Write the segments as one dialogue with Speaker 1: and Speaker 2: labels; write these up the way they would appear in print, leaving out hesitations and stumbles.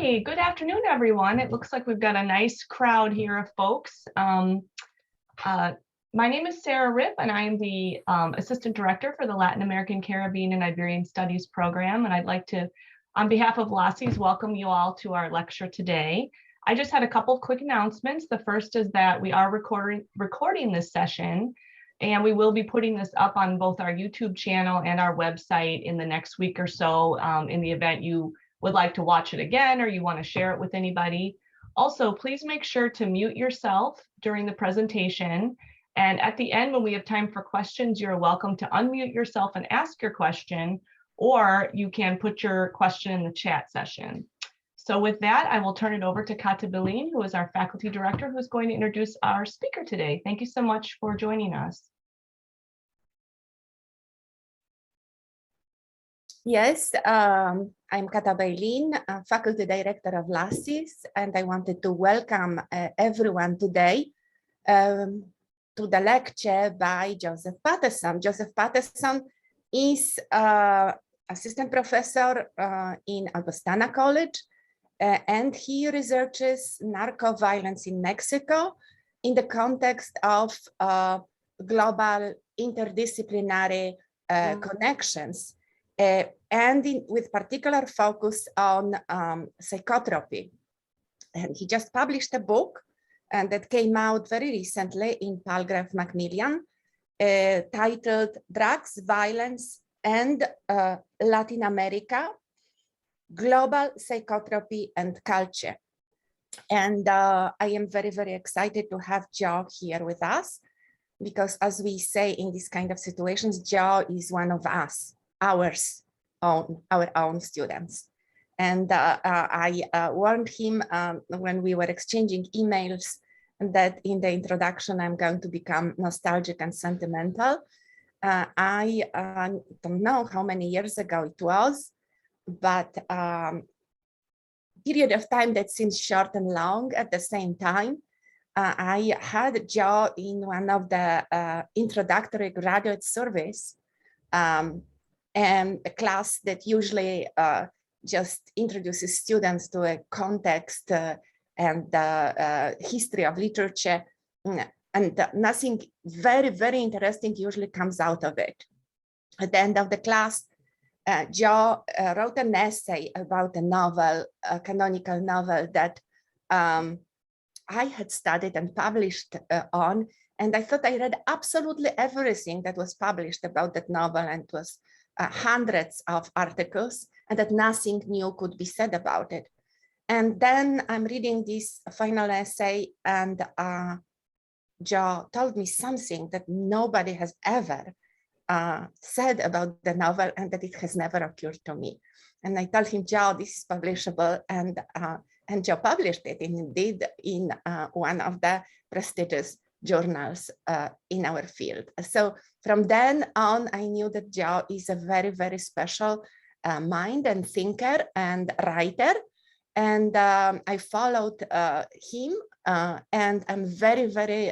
Speaker 1: Hey, good afternoon, everyone. It looks like we've got a nice crowd here of folks. My name is Sarah Ripp, and I am the Assistant Director for the Latin American, Caribbean, and Iberian Studies program. And I'd like to, on behalf of LASI's, welcome you all to our lecture today. I just had a couple of quick announcements. The first is that we are recording this session, and we will be putting this up on both our YouTube channel and our website in the next week or so, in the event you would like to watch it again or you want to share it with anybody. Also, please make sure to mute yourself during the presentation. And at the end, when we have time for questions, you're welcome to unmute yourself and ask your question, or you can put your question in the chat session. So with that, I will turn it over to Kata Belin, who is our faculty director, who's going to introduce our speaker today. Thank you so much for joining us.
Speaker 2: Yes, I'm Kata Belin, faculty director of LASI's, and I wanted to welcome everyone today to the lecture by Joseph Patteson. Joseph Patteson is assistant professor in Augustana College, and he researches narco-violence in Mexico in the context of global interdisciplinary connections. And with particular focus on psychotropy. And he just published a book that came out very recently in Palgrave Macmillan, titled Drugs, Violence, and Latin America, Global Psychotropy and Culture. And I am very, very excited to have Joe here with us, because as we say in these kind of situations, Joe is one of us. Our own students. And I warned him when we were exchanging emails that in the introduction, I'm going to become nostalgic and sentimental. I don't know how many years ago it was, but period of time that seems short and long at the same time. I had Joe in one of the introductory graduate surveys, and a class that usually just introduces students to a context and history of literature, and nothing very, very interesting usually comes out of it. At the end of the class, Joe wrote an essay about a novel, a canonical novel that I had studied and published on, and I thought I read absolutely everything that was published about that novel, and it was hundreds of articles, and that nothing new could be said about it. And then I'm reading this final essay, and Joe told me something that nobody has ever said about the novel, and that it has never occurred to me. And I told him, Joe, this is publishable, and Joe published it, and indeed in one of the prestigious journals in our field. So from then on, I knew that Joe is a very, very special mind and thinker and writer. And I followed him, and I'm very, very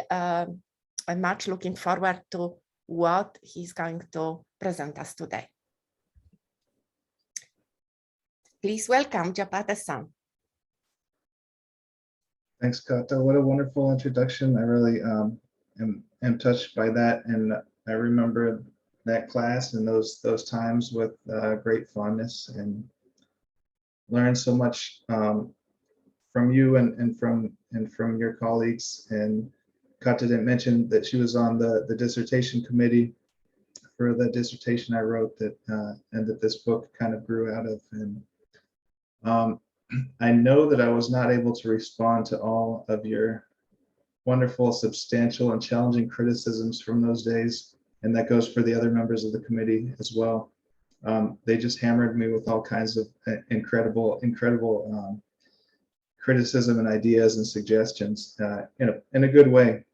Speaker 2: much looking forward to what he's going to present us today. Please welcome Joe Patteson.
Speaker 3: Thanks, Kata. What a wonderful introduction. I really am touched by that, and I remember that class and those times with great fondness, and learned so much from you and from your colleagues. And Kata didn't mention that she was on the dissertation committee for the dissertation I wrote that and that this book kind of grew out of. And I know that I was not able to respond to all of your wonderful, substantial, and challenging criticisms from those days, and that goes for the other members of the committee as well. They just hammered me with all kinds of incredible criticism and ideas and suggestions in a good way,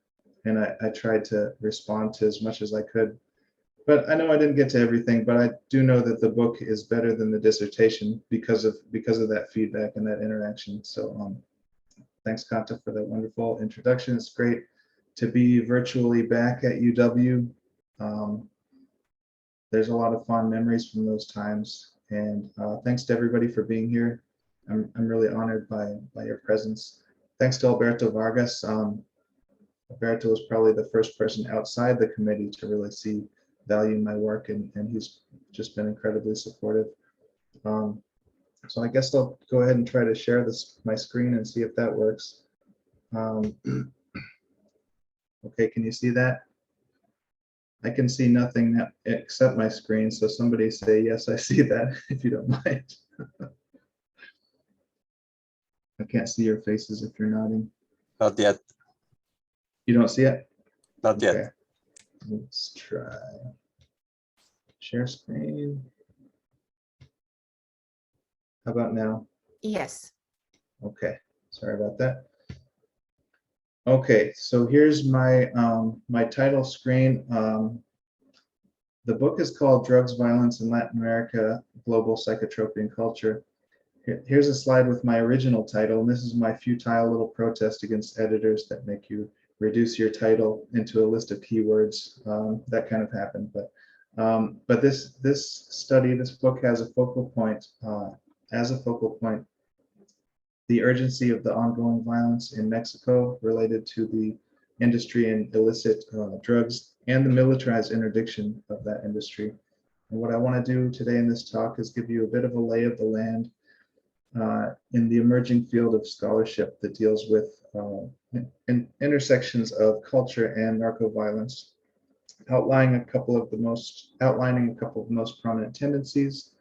Speaker 3: and I tried to respond to as much as I could. But I know I didn't get to everything, but I do know that the book is better than the dissertation because of that feedback and that interaction. So thanks, Kata, for that wonderful introduction. It's great to be virtually back at UW. There's a lot of fond memories from those times, and thanks to everybody for being here. I'm really honored by your presence. Thanks to Alberto Vargas. Alberto was probably the first person outside the committee to really see value in my work, and he's just been incredibly supportive. So I guess I'll go ahead and try to share my screen and see if that works. Okay, can you see that? I can see nothing except my screen, so somebody say, yes, I see that, if you don't mind. I can't see your faces if you're nodding.
Speaker 4: Not yet.
Speaker 3: You don't see it?
Speaker 4: Not yet.
Speaker 3: Let's try. Share screen. How about now?
Speaker 2: Yes.
Speaker 3: Okay, sorry about that. Okay, so here's my my title screen. The book is called Drugs, Violence in Latin America, Global Psychotropy and Culture. Here's a slide with my original title, and this is my futile little protest against editors that make you reduce your title into a list of keywords. That kind of happened, but this study, this book has a focal point, the urgency of the ongoing violence in Mexico related to the industry in illicit drugs and the militarized interdiction of that industry. And what I want to do today in this talk is give you a bit of a lay of the land in the emerging field of scholarship that deals with intersections of culture and narco violence, outlining a couple of the most prominent tendencies.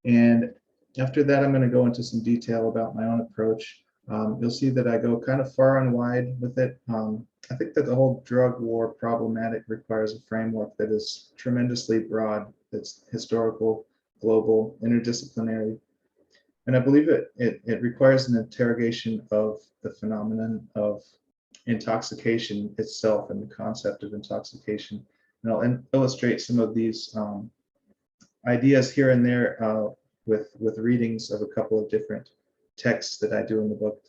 Speaker 3: And after that, I'm going to go into some detail about my own approach. You'll see that I go kind of far and wide with it. I think that the whole drug war problematic requires a framework that is tremendously broad. It's historical, global, interdisciplinary. And I believe it requires an interrogation of the phenomenon of intoxication itself and the concept of intoxication. And I'll illustrate some of these ideas here and there with readings of a couple of different texts that I do in the book.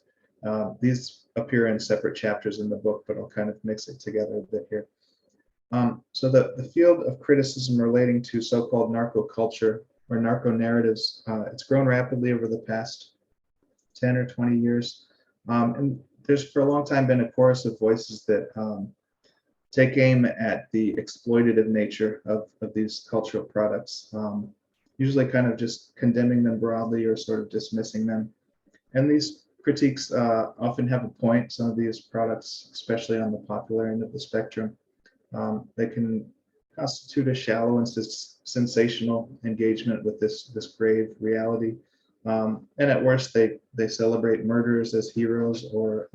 Speaker 3: These appear in separate chapters in the book, but I'll kind of mix it together a bit here. So the field of criticism relating to so-called narco culture or narco narratives, it's grown rapidly over the past 10 or 20 years. And there's for a long time been a chorus of voices that take aim at the exploitative nature of these cultural products, usually kind of just condemning them broadly or sort of dismissing them. And these critiques often have a point. Some of these products, especially on the popular end of the spectrum, they can constitute a shallow and sensational engagement with this grave reality. And at worst, they celebrate murderers as heroes, or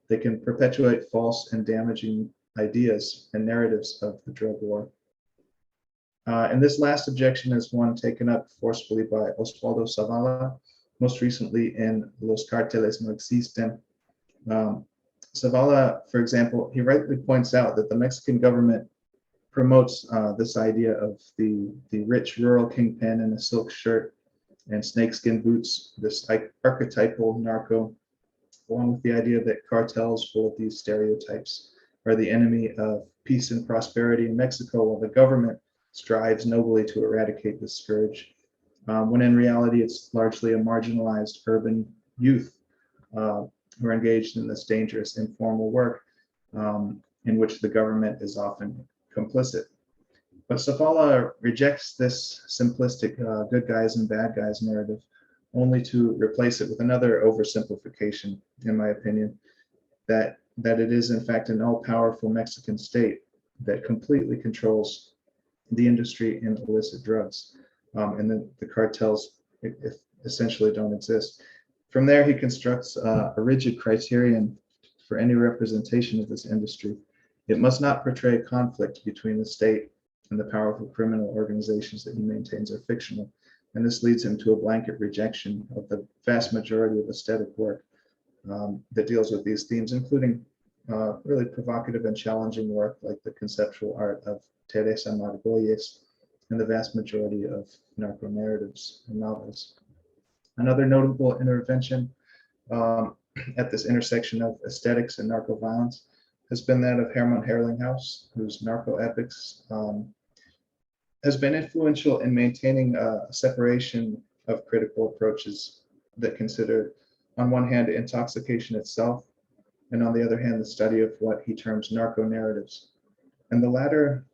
Speaker 3: they can perpetuate false and damaging ideas and narratives of the drug war. And this last objection is one taken up forcefully by Osvaldo Zavala, most recently in Los Carteles No Existen. Zavala, for example, he rightly points out that the Mexican government promotes this idea of the rich rural kingpin in a silk shirt and snakeskin boots, this archetypal narco, along with the idea that cartels full of these stereotypes are the enemy of peace and prosperity in Mexico, while the government strives nobly to eradicate this scourge, when in reality it's largely a marginalized urban youth who are engaged in this dangerous informal work in which the government is often complicit. But Zavala rejects this simplistic good guys and bad guys narrative, only to replace it with another oversimplification, in my opinion, that it is in fact an all-powerful Mexican state that completely controls the industry in illicit drugs, and then the cartels essentially don't exist. From there, he constructs a rigid criterion for any representation of this industry. It must not portray a conflict between the state and the powerful criminal organizations that he maintains are fictional. And this leads him to a blanket rejection of the vast majority of aesthetic work that deals with these themes, including really provocative and challenging work like the conceptual art of Teresa Margolles and the vast majority of narco narratives and novels. Another notable intervention at this intersection of aesthetics and narco violence has been that of Hermann Harlinghouse, whose narco epics has been influential in maintaining a separation of critical approaches that consider, on one hand, intoxication itself, and on the other hand, the study of what he terms narco narratives. And the latter,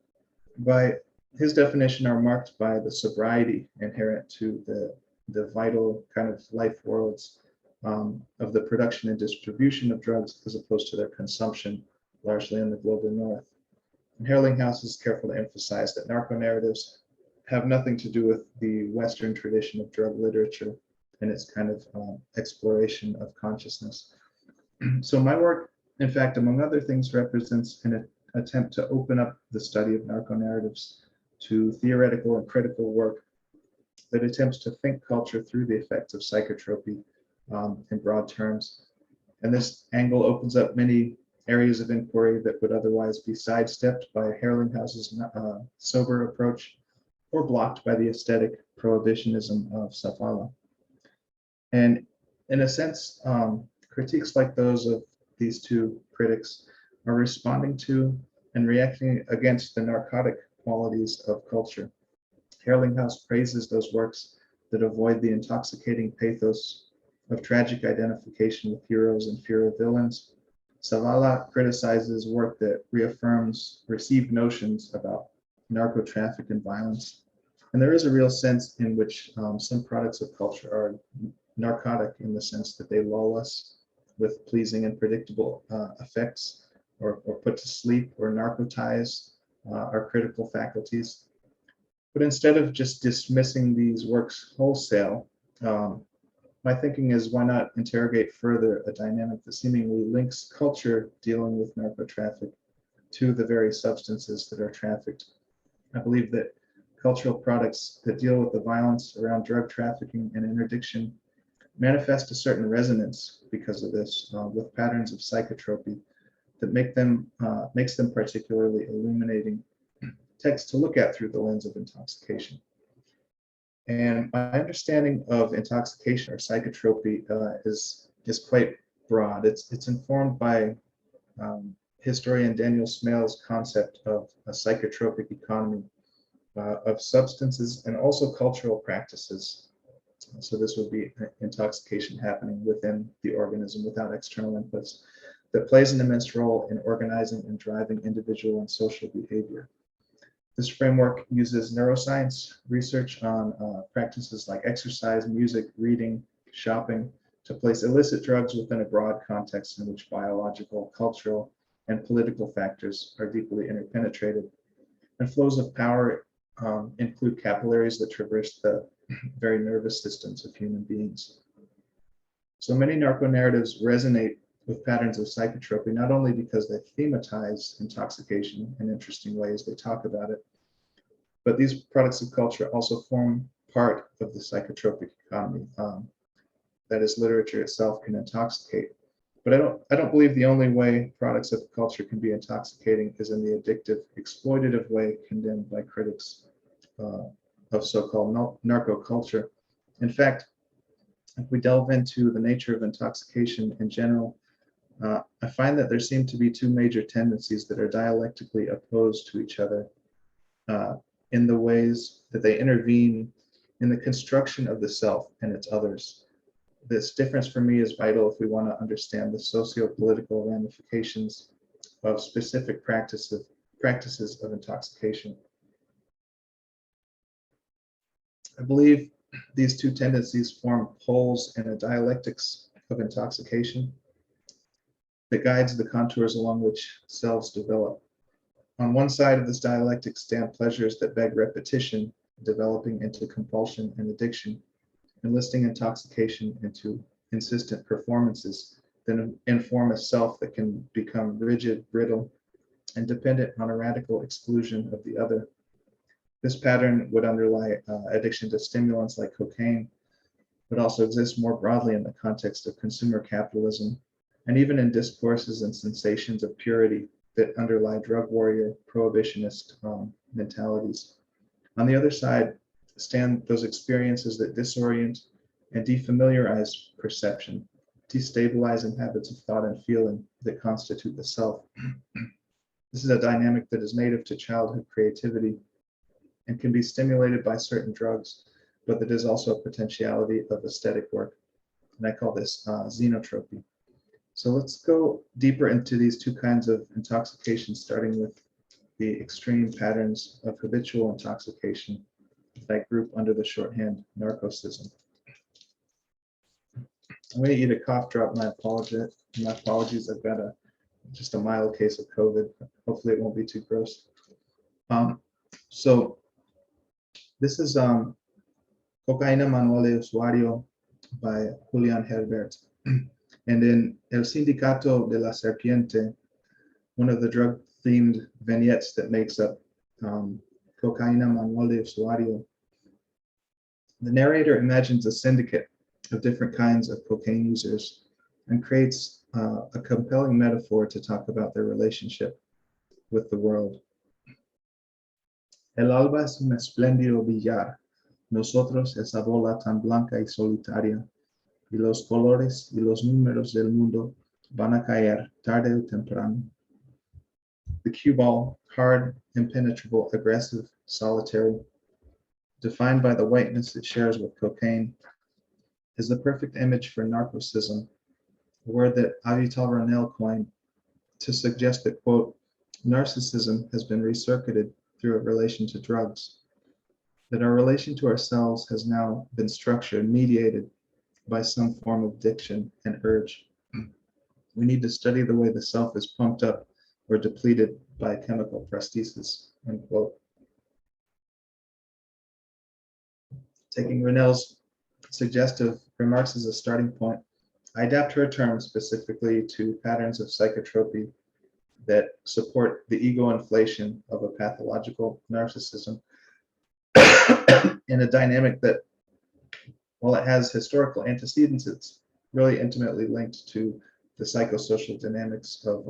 Speaker 3: by his definition, are marked by the sobriety inherent to the vital kind of life worlds of the production and distribution of drugs, as opposed to their consumption, largely in the global north. And Harlinghouse is careful to emphasize that narco narratives have nothing to do with the Western tradition of drug literature and its kind of exploration of consciousness. So my work, in fact, among other things, represents an attempt to open up the study of narco narratives to theoretical and critical work that attempts to think culture through the effects of psychotropy in broad terms. And this angle opens up many areas of inquiry that would otherwise be sidestepped by Harlinghouse's sober approach or blocked by the aesthetic prohibitionism of Zavala. And in a sense, critiques like those of these two critics are responding to and reacting against the narcotic qualities of culture. Harlinghouse praises those works that avoid the intoxicating pathos of tragic identification with heroes and fear of villains. Zavala criticizes work that reaffirms received notions about narco traffic and violence. And there is a real sense in which some products of culture are narcotic in the sense that they lull us with pleasing and predictable effects, or put to sleep or narcotize our critical faculties. But instead of just dismissing these works wholesale, my thinking is, why not interrogate further a dynamic that seemingly links culture dealing with narco traffic to the very substances that are trafficked. I believe that cultural products that deal with the violence around drug trafficking and interdiction manifest a certain resonance because of this with patterns of psychotropy that makes them particularly illuminating text to look at through the lens of intoxication. And my understanding of intoxication or psychotropy is quite broad. It's informed by historian Daniel Smale's concept of a psychotropic economy of substances and also cultural practices. So this would be intoxication happening within the organism without external inputs that plays an immense role in organizing and driving individual and social behavior. This framework uses neuroscience research on practices like exercise, music, reading, shopping, to place illicit drugs within a broad context in which biological, cultural, and political factors are deeply interpenetrated. And flows of power include capillaries that traverse the very nervous systems of human beings. So many narco narratives resonate with patterns of psychotropy, not only because they thematize intoxication in interesting ways, they talk about it, but these products of culture also form part of the psychotropic economy. That is, literature itself can intoxicate. But I don't believe the only way products of culture can be intoxicating is in the addictive, exploitative way condemned by critics of so-called narco culture. In fact, if we delve into the nature of intoxication in general, I find that there seem to be two major tendencies that are dialectically opposed to each other in the ways that they intervene in the construction of the self and its others. This difference for me is vital if we want to understand the socio-political ramifications of specific practices of intoxication. I believe these two tendencies form poles in a dialectics of intoxication that guides the contours along which selves develop. On one side of this dialectic stand pleasures that beg repetition, developing into compulsion and addiction, enlisting intoxication into insistent performances that inform a self that can become rigid, brittle, and dependent on a radical exclusion of the other. This pattern would underlie addiction to stimulants like cocaine, but also exists more broadly in the context of consumer capitalism, and even in discourses and sensations of purity that underlie drug warrior, prohibitionist mentalities. On the other side stand those experiences that disorient and defamiliarize perception, destabilizing habits of thought and feeling that constitute the self. This is a dynamic that is native to childhood creativity and can be stimulated by certain drugs, but that is also a potentiality of aesthetic work. And I call this xenotropy. So let's go deeper into these two kinds of intoxication, starting with the extreme patterns of habitual intoxication that I group under the shorthand narcosism. I'm going to eat a cough drop. My apologies. I've got just a mild case of COVID. Hopefully it won't be too gross. So this is Cocaína Manual de Usuario by Julian Herbert. And in El Sindicato de la Serpiente, one of the drug-themed vignettes that makes up Cocaína Manual de Usuario, the narrator imagines a syndicate of different kinds of cocaine users and creates a compelling metaphor to talk about their relationship with the world. El alba es un espléndido billar, nosotros esa bola tan blanca y solitaria, y los colores y los números del mundo van a caer tarde o temprano. The cue ball, hard, impenetrable, aggressive, solitary, defined by the whiteness it shares with cocaine, is the perfect image for narcosism, a word that Avital Ronell coined to suggest that, quote, narcissism has been recircuited through a relation to drugs, that our relation to ourselves has now been structured, mediated by some form of addiction and urge. We need to study the way the self is pumped up or depleted by chemical prosthesis, end quote. Taking Ronell's suggestive remarks as a starting point, I adapt her term specifically to patterns of psychotropy that support the ego inflation of a pathological narcissism in a dynamic that, while it has historical antecedents, it's really intimately linked to the psychosocial dynamics of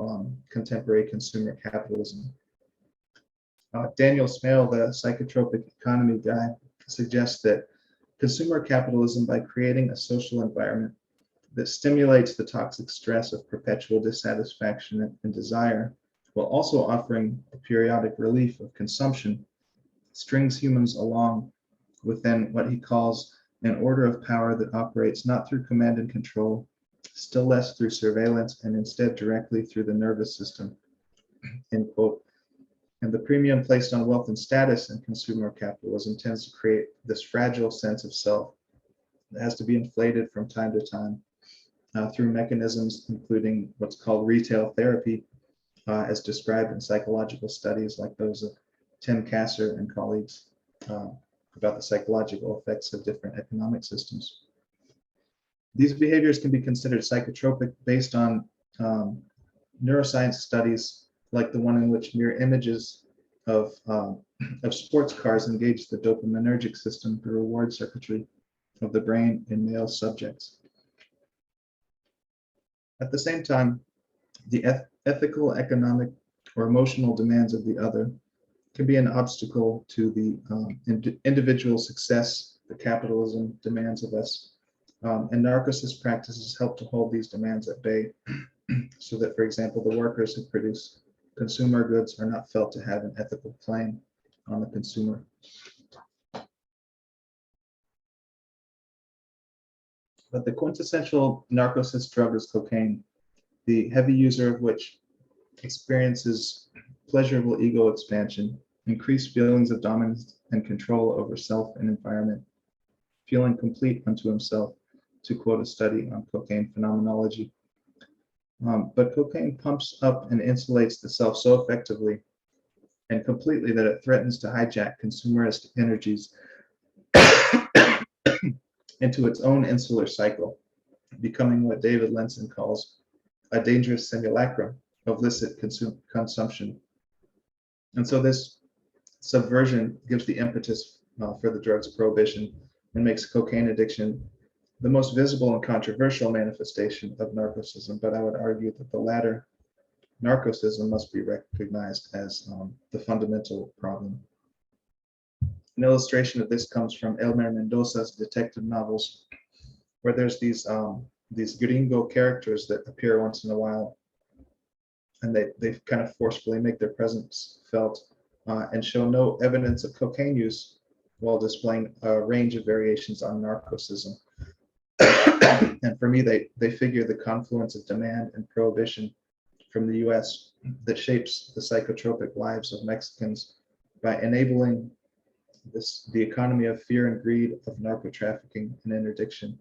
Speaker 3: contemporary consumer capitalism. Daniel Smale, the psychotropic economy guy, suggests that consumer capitalism, by creating a social environment that stimulates the toxic stress of perpetual dissatisfaction and desire, while also offering a periodic relief of consumption, strings humans along within what he calls an order of power that operates not through command and control, still less through surveillance, and instead directly through the nervous system, end quote. And the premium placed on wealth and status in consumer capitalism tends to create this fragile sense of self that has to be inflated from time to time through mechanisms including what's called retail therapy, as described in psychological studies like those of Tim Kasser and colleagues about the psychological effects of different economic systems. These behaviors can be considered psychotropic based on neuroscience studies like the one in which mere images of sports cars engage the dopaminergic system, the reward circuitry of the brain in male subjects. At the same time, the ethical, economic, or emotional demands of the other can be an obstacle to the individual success the capitalism demands of us. And narcosist practices help to hold these demands at bay so that, for example, the workers who produce consumer goods are not felt to have an ethical claim on the consumer. But the quintessential narcosist drug is cocaine, the heavy user of which experiences pleasurable ego expansion, increased feelings of dominance and control over self and environment, feeling complete unto himself, to quote a study on cocaine phenomenology. But cocaine pumps up and insulates the self so effectively and completely that it threatens to hijack consumerist energies into its own insular cycle, becoming what David Lenson calls a dangerous simulacrum of licit consumption. And so this subversion gives the impetus for the drug's prohibition and makes cocaine addiction the most visible and controversial manifestation of narcosism. But I would argue that the latter, narcosism, must be recognized as the fundamental problem. An illustration of this comes from Elmer Mendoza's detective novels, where there's these gringo characters that appear once in a while, and they kind of forcefully make their presence felt and show no evidence of cocaine use, while displaying a range of variations on narcosism. And for me, they figure the confluence of demand and prohibition from the US that shapes the psychotropic lives of Mexicans by enabling the economy of fear and greed of narco trafficking and interdiction.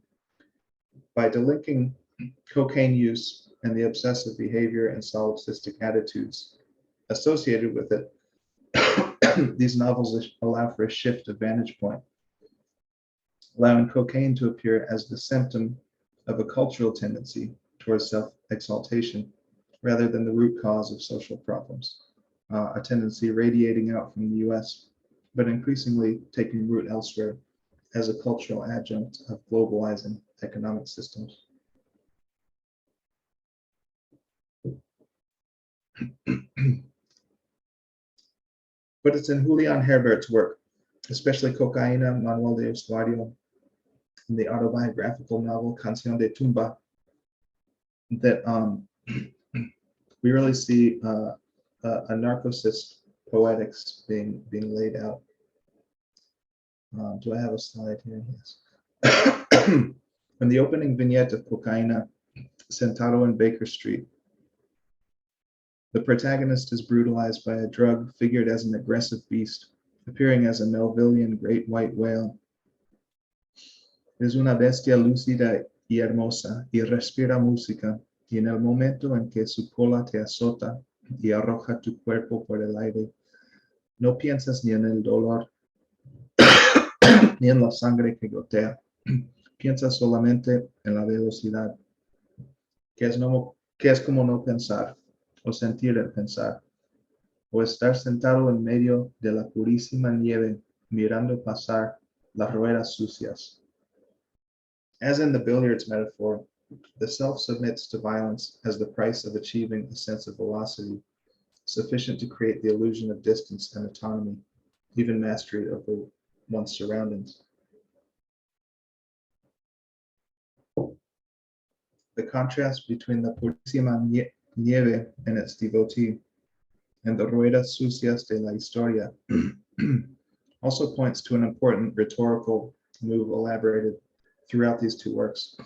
Speaker 3: By delinking cocaine use and the obsessive behavior and solipsistic attitudes associated with it, these novels allow for a shift of vantage point, allowing cocaine to appear as the symptom of a cultural tendency towards self-exaltation rather than the root cause of social problems, a tendency radiating out from the US, but increasingly taking root elsewhere as a cultural adjunct of globalizing economic systems. But it's in Julian Herbert's work, especially Cocaína, Manual de Usuario, and the autobiographical novel Canción de Tumba, that we really see a narcosist poetics being laid out. Do I have a slide here? Yes. In the opening vignette of Cocaína, Sentado in Baker Street, the protagonist is brutalized by a drug figured as an aggressive beast, appearing as a Melvillian great white whale. Es una bestia lúcida y hermosa y respira música, y en el momento en que su cola te azota y arroja tu cuerpo por el aire, no piensas ni en el dolor ni en la sangre que gotea. Piensas solamente en la velocidad, que es como no pensar, o sentir el pensar, o estar sentado en medio de la purísima nieve mirando pasar las ruedas sucias. As in the billiards metaphor, the self submits to violence as the price of achieving a sense of velocity sufficient to create the illusion of distance and autonomy, even mastery of one's surroundings. The contrast between the purísima nieve and its devotee and the ruedas sucias de la historia also points to an important rhetorical move elaborated throughout these two works,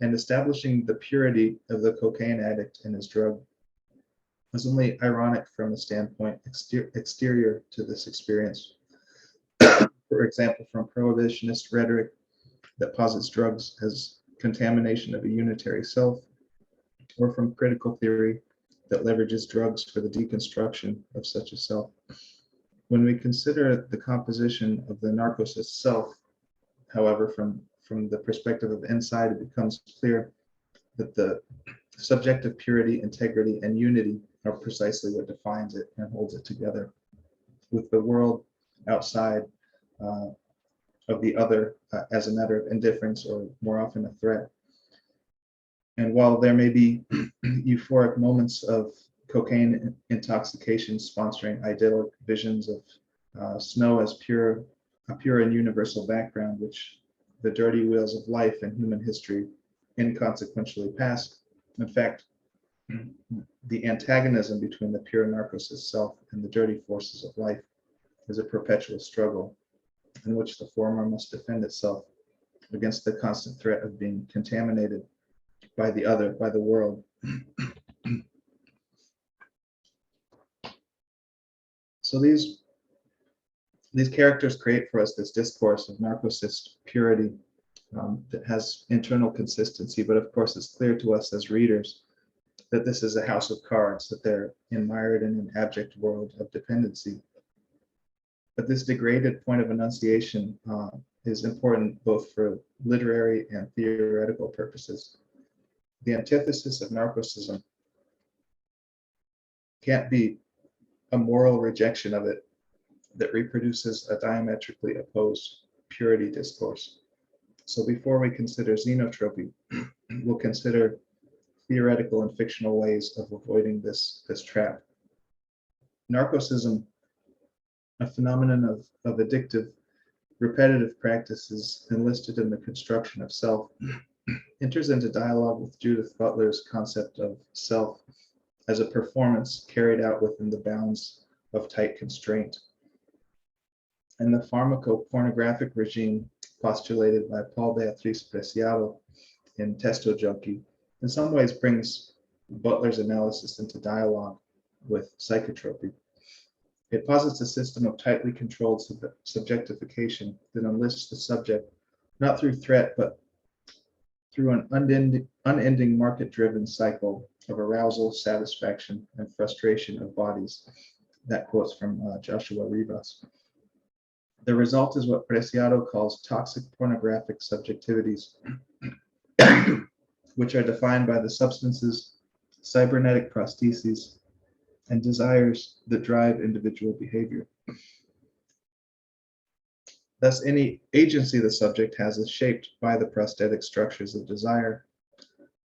Speaker 3: and establishing the purity of the cocaine addict and his drug is only ironic from a standpoint exterior to this experience. For example, from prohibitionist rhetoric that posits drugs as contamination of a unitary self, or from critical theory that leverages drugs for the deconstruction of such a self. When we consider the composition of the narcosist self, however, from the perspective of insight, it becomes clear that the subjective purity, integrity, and unity are precisely what defines it and holds it together, with the world outside of the other as a matter of indifference or more often a threat. And while there may be euphoric moments of cocaine intoxication sponsoring idyllic visions of snow as a pure and universal background, which the dirty wheels of life and human history inconsequentially pass, in fact, the antagonism between the pure narcosist self and the dirty forces of life is a perpetual struggle in which the former must defend itself against the constant threat of being contaminated by the other, by the world. So these characters create for us this discourse of narcosist purity that has internal consistency, but of course it's clear to us as readers that this is a house of cards, that they're mired in an abject world of dependency. But this degraded point of enunciation is important both for literary and theoretical purposes. The antithesis of narcosism can't be a moral rejection of it that reproduces a diametrically opposed purity discourse. So before we consider xenotropy, we'll consider theoretical and fictional ways of avoiding this trap. Narcosism, a phenomenon of addictive, repetitive practices enlisted in the construction of self, enters into dialogue with Judith Butler's concept of self as a performance carried out within the bounds of tight constraint. and the pharmacopornographic regime postulated by Paul Beatriz Preciado in Testo Junkie in some ways brings Butler's analysis into dialogue with psychotropy. It posits a system of tightly controlled subjectification that enlists the subject not through threat, but through an unending market-driven cycle of arousal, satisfaction, and frustration of bodies. That quote's from Joshua Rivas. The result is what Preciado calls toxic pornographic subjectivities, which are defined by the substances, cybernetic prostheses, and desires that drive individual behavior. Thus, any agency the subject has is shaped by the prosthetic structures of desire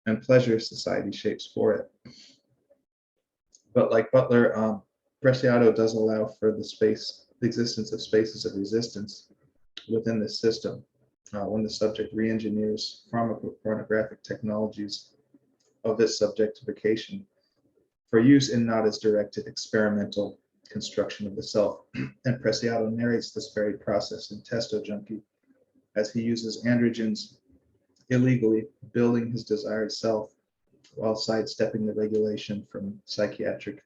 Speaker 3: and pleasure society shapes for it. But like Butler, Preciado does allow for the existence of spaces of resistance within this system when the subject re-engineers pharmacopornographic technologies of this subjectification for use in not as directed experimental construction of the self. And Preciado narrates this very process in Testo Junkie as he uses androgens illegally, building his desired self while sidestepping the regulation from psychiatric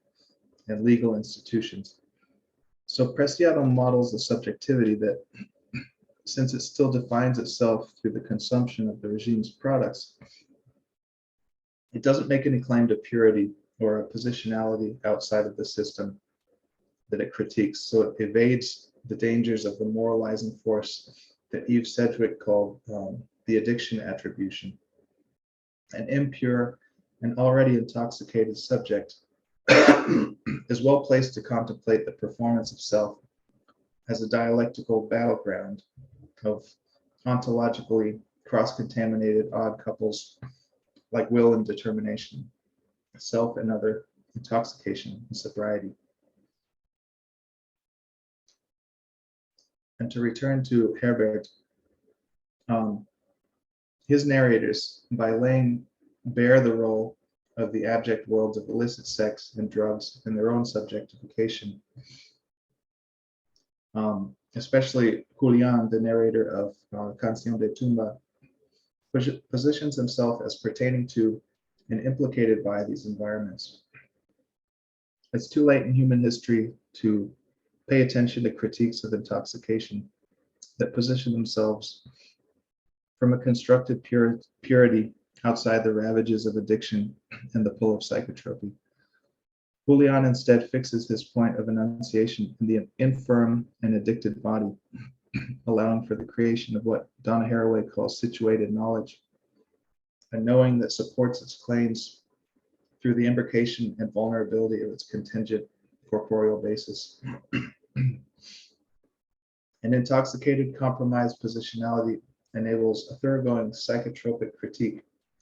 Speaker 3: and legal institutions. So Preciado models the subjectivity that, since it still defines itself through the consumption of the regime's products, it doesn't make any claim to purity or a positionality outside of the system that it critiques. So it evades the dangers of the moralizing force that Eve Sedgwick called the addiction attribution. An impure and already intoxicated subject is well placed to contemplate the performance of self as a dialectical battleground of ontologically cross-contaminated odd couples like will and determination, self and other, intoxication and sobriety. And to return to Herbert, his narrators, by laying bare the role of the abject worlds of illicit sex and drugs in their own subjectification, especially Julian, the narrator of Canción de Tumba, positions himself as pertaining to and implicated by these environments. It's too late in human history to pay attention to critiques of intoxication that position themselves from a constructed purity outside the ravages of addiction and the pull of psychotropy. Julian instead fixes his point of enunciation in the infirm and addicted body, allowing for the creation of what Donna Haraway calls situated knowledge, a knowing that supports its claims through the imbrication and vulnerability of its contingent corporeal basis. An intoxicated, compromised positionality enables a thoroughgoing psychotropic critique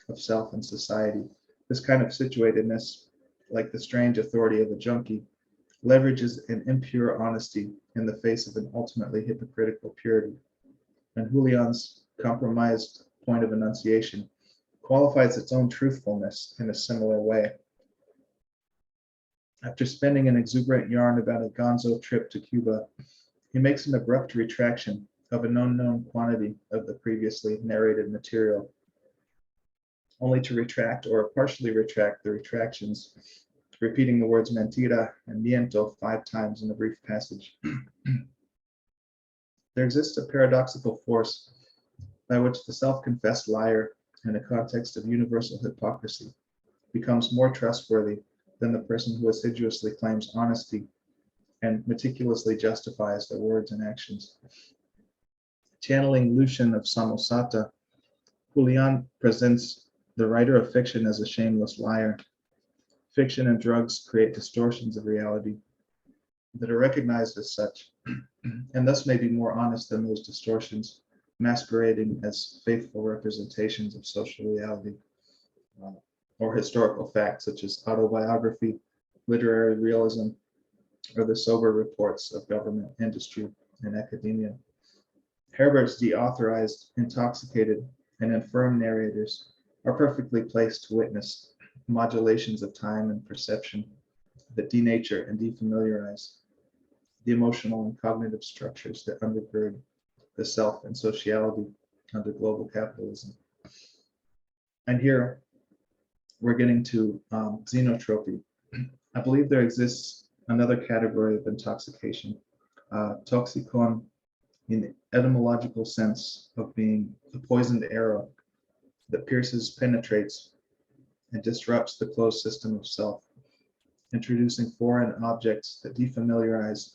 Speaker 3: of self and society. This kind of situatedness, like the strange authority of a junkie, leverages an impure honesty in the face of an ultimately hypocritical purity. And Julian's compromised point of enunciation qualifies its own truthfulness in a similar way. After spending an exuberant yarn about a gonzo trip to Cuba, he makes an abrupt retraction of an unknown quantity of the previously narrated material, only to retract or partially retract the retractions, repeating the words mentira and miento 5 times in a brief passage. There exists a paradoxical force by which the self-confessed liar, in a context of universal hypocrisy, becomes more trustworthy than the person who assiduously claims honesty and meticulously justifies their words and actions. Channeling Lucian of Samosata, Julian presents the writer of fiction as a shameless liar. Fiction and drugs create distortions of reality that are recognized as such, and thus may be more honest than those distortions, masquerading as faithful representations of social reality or historical facts such as autobiography, literary realism, or the sober reports of government, industry, and academia. Herbert's deauthorized, intoxicated, and infirm narrators are perfectly placed to witness modulations of time and perception that denature and defamiliarize. the emotional and cognitive structures that undergird the self and sociality under global capitalism. And here we're getting to xenotropy. I believe there exists another category of intoxication, toxikon, in the etymological sense of being a poisoned arrow that pierces, penetrates, and disrupts the closed system of self, introducing foreign objects that defamiliarize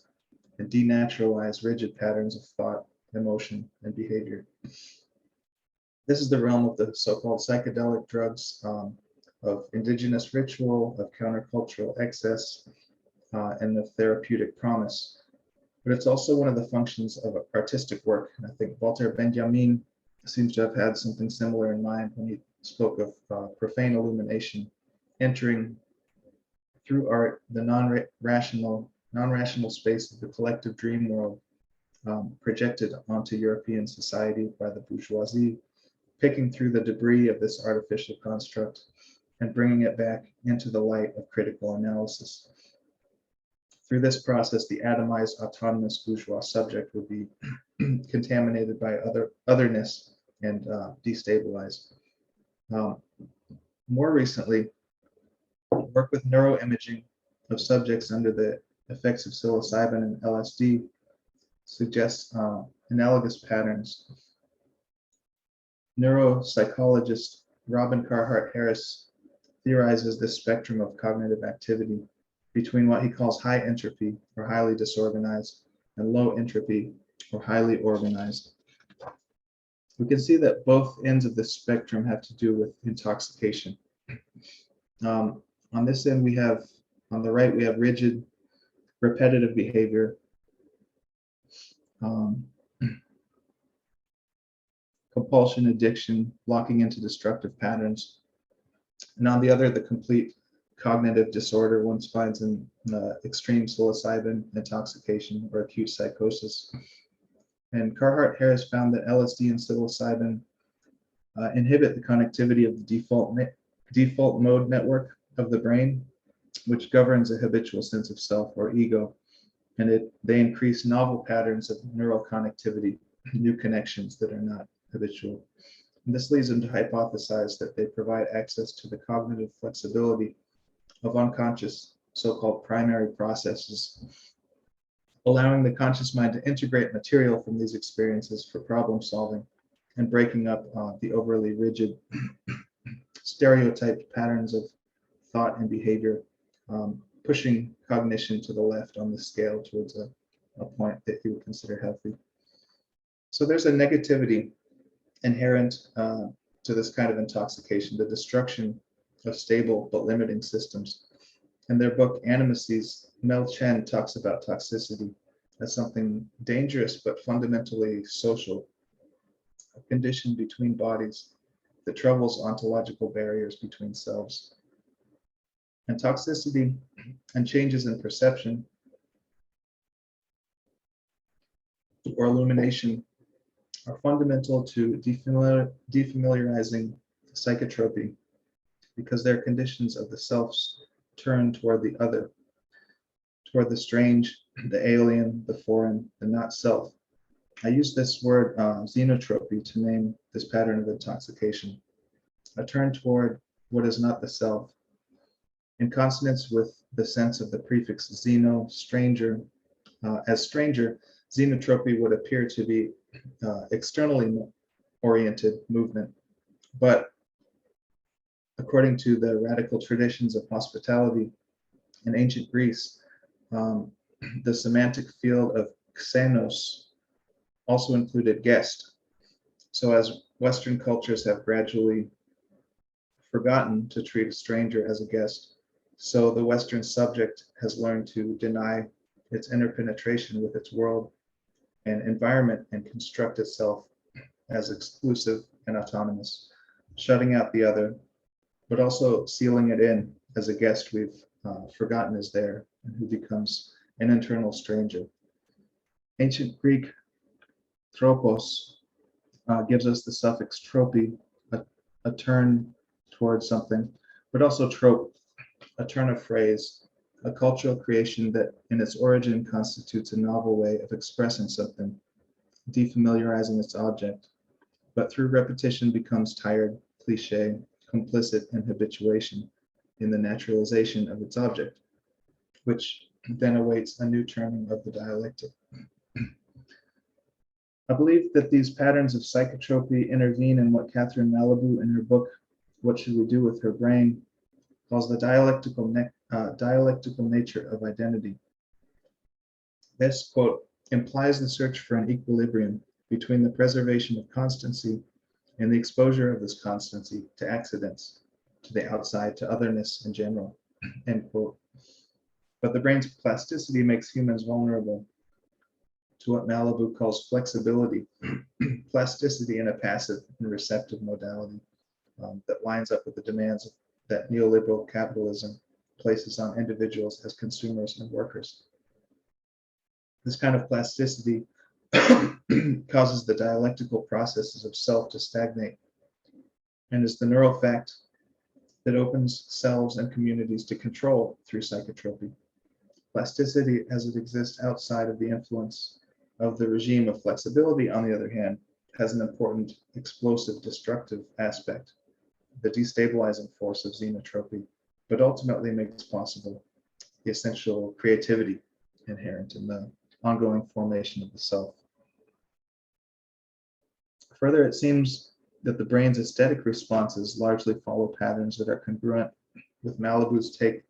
Speaker 3: and denaturalize rigid patterns of thought, emotion, and behavior. This is the realm of the so-called psychedelic drugs, of indigenous ritual, of countercultural excess, and of therapeutic promise. But it's also one of the functions of artistic work. And I think Walter Benjamin seems to have had something similar in mind when he spoke of profane illumination, entering through art the non-rational space of the collective dream world, projected onto European society by the bourgeoisie, picking through the debris of this artificial construct and bringing it back into the light of critical analysis. Through this process, the atomized autonomous bourgeois subject would be contaminated by otherness and destabilized. More recently, work with neuroimaging of subjects under the effects of psilocybin and LSD suggests analogous patterns. Neuropsychologist Robin Carhart Harris theorizes this spectrum of cognitive activity between what he calls high entropy or highly disorganized and low entropy or highly organized. We can see that both ends of this spectrum have to do with intoxication. On this end, on the right, we have rigid, repetitive behavior, compulsion, addiction, locking into destructive patterns. And on the other, the complete cognitive disorder one finds in extreme psilocybin intoxication or acute psychosis. And Carhart Harris found that LSD and psilocybin inhibit the connectivity of the default mode network of the brain, which governs a habitual sense of self or ego. And they increase novel patterns of neural connectivity, new connections that are not habitual. And this leads them to hypothesize that they provide access to the cognitive flexibility of unconscious, so-called primary processes, allowing the conscious mind to integrate material from these experiences for problem solving and breaking up the overly rigid, stereotyped patterns of thought and behavior, pushing cognition to the left on the scale towards a point that you would consider healthy. So there's a negativity inherent to this kind of intoxication, the destruction of stable but limiting systems. In their book Animacies, Mel Chen talks about toxicity as something dangerous but fundamentally social, a condition between bodies that troubles ontological barriers between selves. And toxicity and changes in perception or illumination are fundamental to defamiliarizing psychotropy because they're conditions of the self's turn toward the other, toward the strange, the alien, the foreign, the not self. I use this word xenotropy to name this pattern of intoxication, a turn toward what is not the self, in consonance with the sense of the prefix xeno, stranger. As stranger, xenotropy would appear to be externally oriented movement, but according to the radical traditions of hospitality in ancient Greece, the semantic field of xenos also included guest. So as Western cultures have gradually forgotten to treat a stranger as a guest, so the Western subject has learned to deny its interpenetration with its world and environment and construct itself as exclusive and autonomous, shutting out the other, but also sealing it in as a guest we've forgotten is there and who becomes an internal stranger. Ancient Greek tropos gives us the suffix tropy, a turn towards something, but also trope, a turn of phrase, a cultural creation that in its origin constitutes a novel way of expressing something, defamiliarizing its object, but through repetition becomes tired, cliche, complicit, and habituation in the naturalization of its object, which then awaits a new turning of the dialectic. I believe that these patterns of psychotropy intervene in what Catherine Malibu in her book, What Should We Do with Her Brain, calls the dialectical nature of identity. This, quote, implies the search for an equilibrium between the preservation of constancy and the exposure of this constancy to accidents, to the outside, to otherness in general, end quote. But the brain's plasticity makes humans vulnerable to what Malibu calls flexibility, plasticity in a passive and receptive modality that lines up with the demands that neoliberal capitalism places on individuals as consumers and workers. This kind of plasticity causes the dialectical processes of self to stagnate and is the neural fact that opens selves and communities to control through psychotropy. Plasticity as it exists outside of the influence of the regime of flexibility, on the other hand, has an important explosive destructive aspect, the destabilizing force of xenotropy, but ultimately makes possible the essential creativity inherent in the ongoing formation of the self. Further, it seems that the brain's aesthetic responses largely follow patterns that are congruent with Malibu's take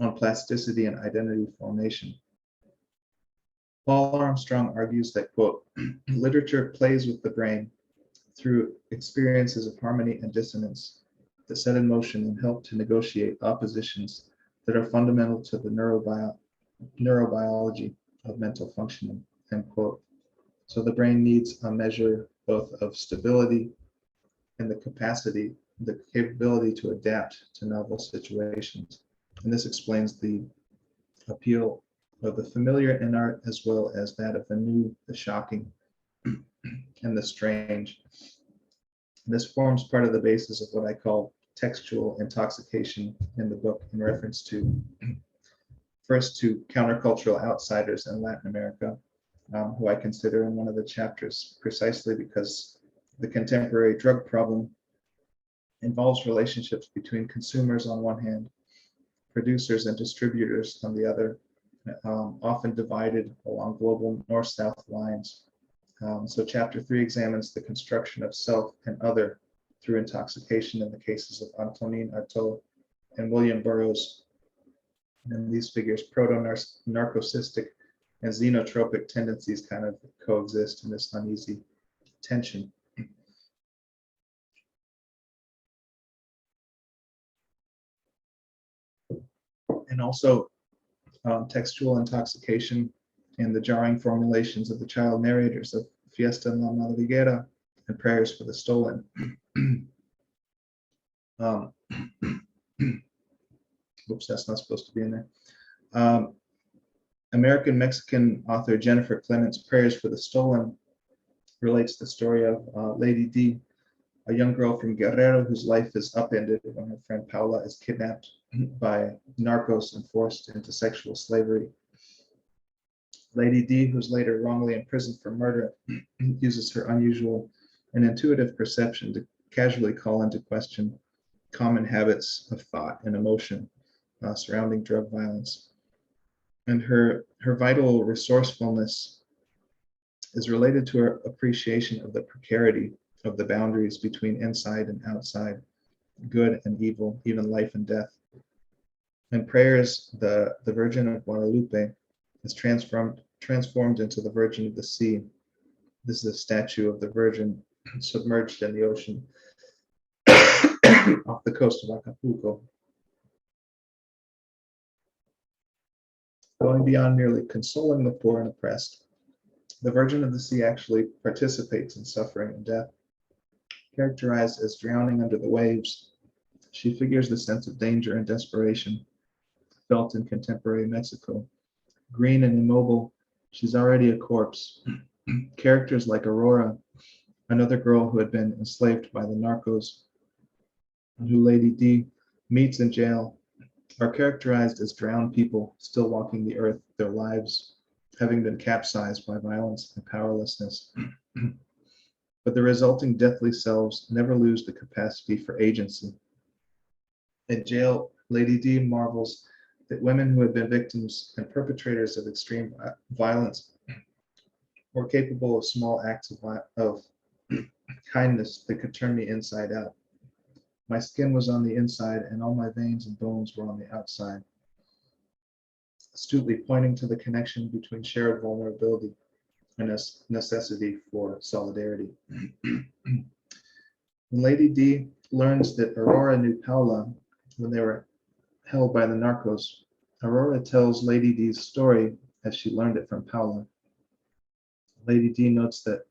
Speaker 3: on plasticity and identity formation. Paul Armstrong argues that, quote, literature plays with the brain through experiences of harmony and dissonance that set in motion and help to negotiate oppositions that are fundamental to the neurobiology of mental functioning, end quote. So the brain needs a measure both of stability and the capability to adapt to novel situations. And this explains the appeal of the familiar in art as well as that of the new, the shocking, and the strange. This forms part of the basis of what I call textual intoxication in the book, in reference to, first, to countercultural outsiders in Latin America, who I consider in one of the chapters, precisely because the contemporary drug problem involves relationships between consumers on one hand, producers and distributors on the other, often divided along global north-south lines. So chapter 3 examines the construction of self and other through intoxication in the cases of Antonin Artaud and William Burroughs. And these figures, proto-narcosistic and xenotropic tendencies kind of coexist in this uneasy tension. And also textual intoxication and the jarring formulations of the child narrators of Fiesta en la Madriguera and Prayers for the Stolen. Oops, that's not supposed to be in there. American-Mexican author Jennifer Clement's Prayers for the Stolen relates the story of Lady D, a young girl from Guerrero whose life is upended when her friend Paula is kidnapped by narcos and forced into sexual slavery. Lady D, who's later wrongly imprisoned for murder, uses her unusual and intuitive perception to casually call into question common habits of thought and emotion surrounding drug violence. And her vital resourcefulness is related to her appreciation of the precarity of the boundaries between inside and outside, good and evil, even life and death. In Prayers, the Virgin of Guadalupe is transformed into the Virgin of the Sea. This is a statue of the Virgin submerged in the ocean off the coast of Acapulco. Going beyond merely consoling the poor and oppressed, the Virgin of the Sea actually participates in suffering and death. Characterized as drowning under the waves, she figures the sense of danger and desperation felt in contemporary Mexico. Green and immobile, she's already a corpse. Characters like Aurora, another girl who had been enslaved by the narcos, and who Lady D meets in jail, are characterized as drowned people still walking the earth, their lives having been capsized by violence and powerlessness. But the resulting deathly selves never lose the capacity for agency. In jail, Lady D marvels that women who had been victims and perpetrators of extreme violence were capable of small acts of kindness that could turn me inside out. My skin was on the inside and all my veins and bones were on the outside, astutely pointing to the connection between shared vulnerability and a necessity for solidarity. When Lady D learns that Aurora knew Paula when they were held by the narcos, Aurora tells Lady D's story as she learned it from Paula. Lady D notes that,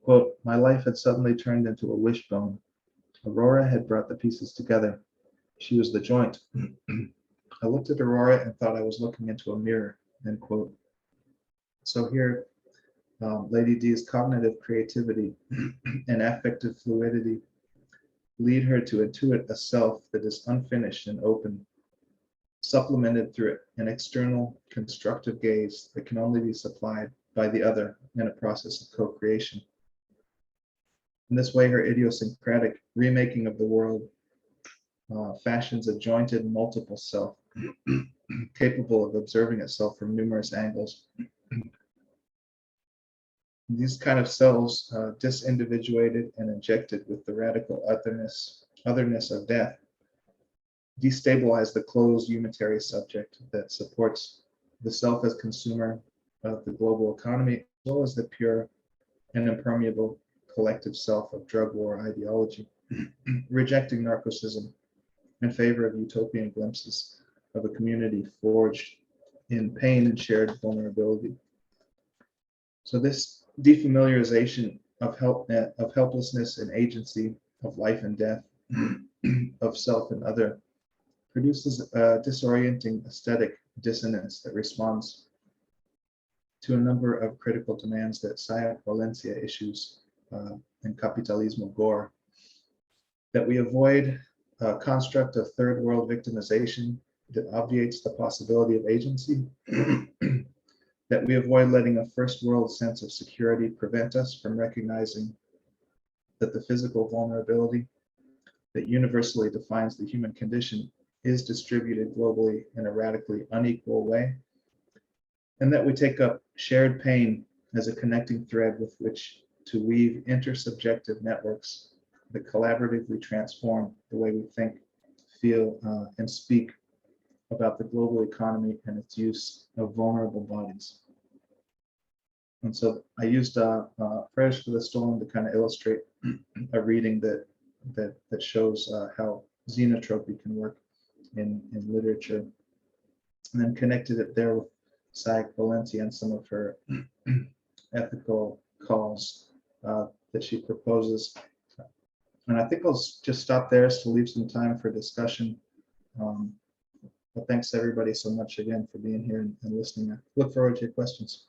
Speaker 3: quote, my life had suddenly turned into a wishbone. Aurora had brought the pieces together. She was the joint. I looked at Aurora and thought I was looking into a mirror, end quote. So here, Lady D's cognitive creativity and affective fluidity lead her to intuit a self that is unfinished and open, supplemented through an external constructive gaze that can only be supplied by the other in a process of co-creation. In this way, her idiosyncratic remaking of the world fashions a jointed multiple self, capable of observing itself from numerous angles. These kind of selves, disindividuated and injected with the radical otherness of death, destabilize the closed unitary subject that supports the self as consumer of the global economy, as well as the pure and impermeable collective self of drug war ideology, rejecting narcosism in favor of utopian glimpses of a community forged in pain and shared vulnerability. So this defamiliarization of helplessness and agency, of life and death, of self and other, produces a disorienting aesthetic dissonance that responds to a number of critical demands that Psychotropy issues and Capitalismo Gore, that we avoid a construct of third world victimization that obviates the possibility of agency, that we avoid letting a first world sense of security prevent us from recognizing that the physical vulnerability that universally defines the human condition is distributed globally in a radically unequal way, and that we take up shared pain as a connecting thread with which to weave intersubjective networks that collaboratively transform the way we think, feel, and speak about the global economy and its use of vulnerable bodies. And so I used Prayers for the Stolen to kind of illustrate a reading that shows how xenotropy can work in literature, and then connected it there with Psychotropy and some of her ethical calls that she proposes. And I think I'll just stop there to leave some time for discussion. But thanks everybody so much again for being here and listening. I look forward to your questions.